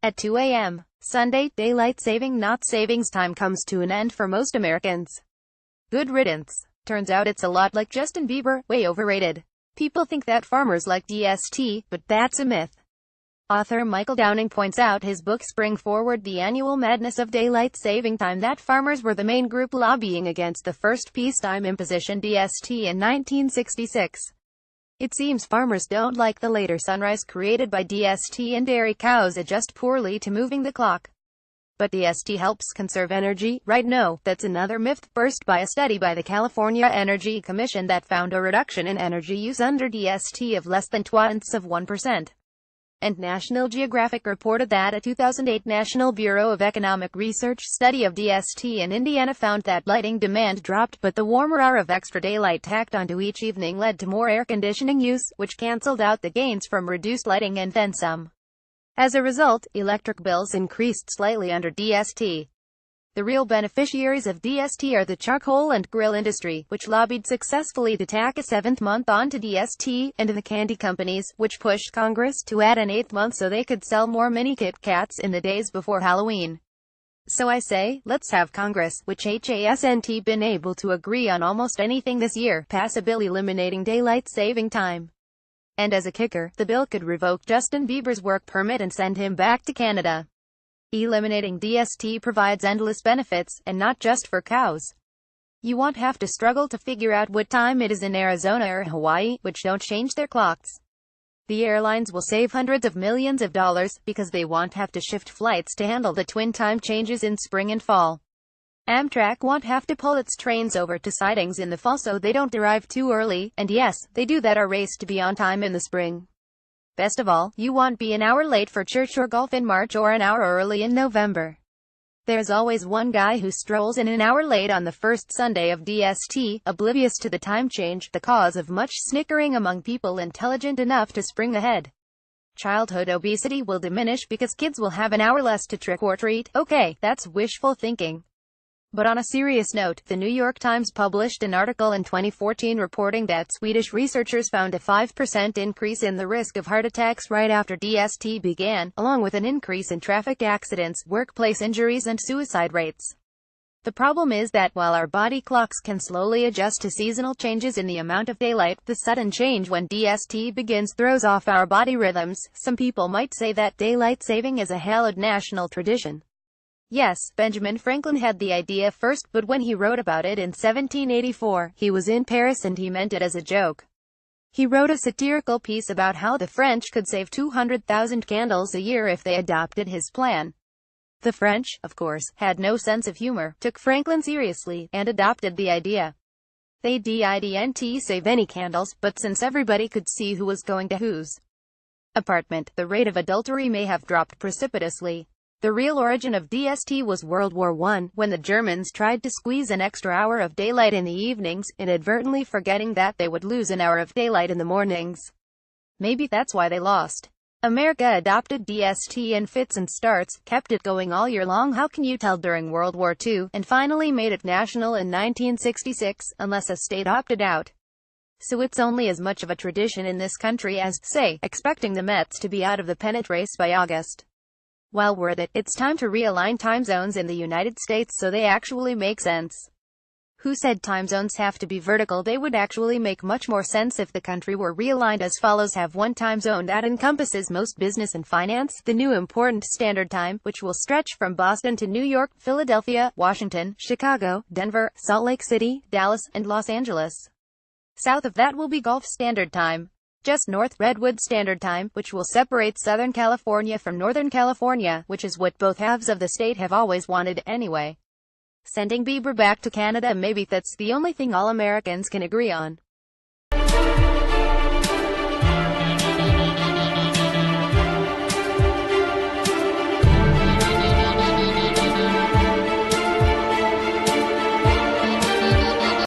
At 2 a.m. Sunday, daylight saving not savings time comes to an end for most Americans. Good riddance. Turns out it's a lot like Justin Bieber, way overrated. People think that farmers like DST, but that's a myth. Author Michael Downing points out his books bring forward the annual madness of daylight saving time that farmers were the main group lobbying against the first peacetime imposition DST in 1966. It seems farmers don't like the later sunrise created by DST and dairy cows adjust poorly to moving the clock. But DST helps conserve energy, right? No, that's another myth burst by a study by the California Energy Commission that found a reduction in energy use under DST of less than 0.1%. And National Geographic reported that a 2008 National Bureau of Economic Research study of DST in Indiana found that lighting demand dropped, but the warmer hour of extra daylight tacked onto each evening led to more air conditioning use, which canceled out the gains from reduced lighting and then some. As a result, electric bills increased slightly under DST. The real beneficiaries of DST are the charcoal and grill industry, which lobbied successfully to tack a 7th month onto DST, and the candy companies, which pushed Congress to add an 8th month so they could sell more mini Kit Kats in the days before Halloween. So I say, let's have Congress, which hasn't been able to agree on almost anything this year, pass a bill eliminating daylight saving time. And as a kicker, the bill could revoke Justin Bieber's work permit and send him back to Canada. Eliminating DST provides endless benefits, and not just for cows. You won't have to struggle to figure out what time it is in Arizona or Hawaii, which don't change their clocks. The airlines will save hundreds of millions of dollars, because they won't have to shift flights to handle the twin time changes in spring and fall. Amtrak won't have to pull its trains over to sidings in the fall so they don't arrive too early, and yes, they do that or race to be on time in the spring. Best of all, you won't be an hour late for church or golf in March or an hour early in November. There's always one guy who strolls in an hour late on the first Sunday of DST, oblivious to the time change, the cause of much snickering among people intelligent enough to spring ahead. Childhood obesity will diminish because kids will have an hour less to trick or treat. Okay, that's wishful thinking. But on a serious note, the New York Times published an article in 2014 reporting that Swedish researchers found a 5% increase in the risk of heart attacks right after DST began, along with an increase in traffic accidents, workplace injuries and suicide rates. The problem is that while our body clocks can slowly adjust to seasonal changes in the amount of daylight, the sudden change when DST begins throws off our body rhythms. Some people might say that daylight saving is a hallowed national tradition. Yes, Benjamin Franklin had the idea first, but when he wrote about it in 1784, he was in Paris and he meant it as a joke. He wrote a satirical piece about how the French could save 200,000 candles a year if they adopted his plan. The French, of course, had no sense of humor, took Franklin seriously, and adopted the idea. They didn't save any candles, but since everybody could see who was going to whose apartment, the rate of adultery may have dropped precipitously. The real origin of DST was World War I, when the Germans tried to squeeze an extra hour of daylight in the evenings, inadvertently forgetting that they would lose an hour of daylight in the mornings. Maybe that's why they lost. America adopted DST in fits and starts, kept it going all year long, how can you tell, during World War II, and finally made it national in 1966, unless a state opted out. So it's only as much of a tradition in this country as, say, expecting the Mets to be out of the pennant race by August. While we're at it, it's time to realign time zones in the United States so they actually make sense. Who said time zones have to be vertical? They would actually make much more sense if the country were realigned as follows: have one time zone that encompasses most business and finance, the new important standard time, which will stretch from Boston to New York, Philadelphia, Washington, Chicago, Denver, Salt Lake City, Dallas, and Los Angeles. South of that will be Gulf Standard Time. Just north, Redwood Standard Time, which will separate Southern California from Northern California, which is what both halves of the state have always wanted anyway. Sending Bieber back to Canada, maybe that's the only thing all Americans can agree on.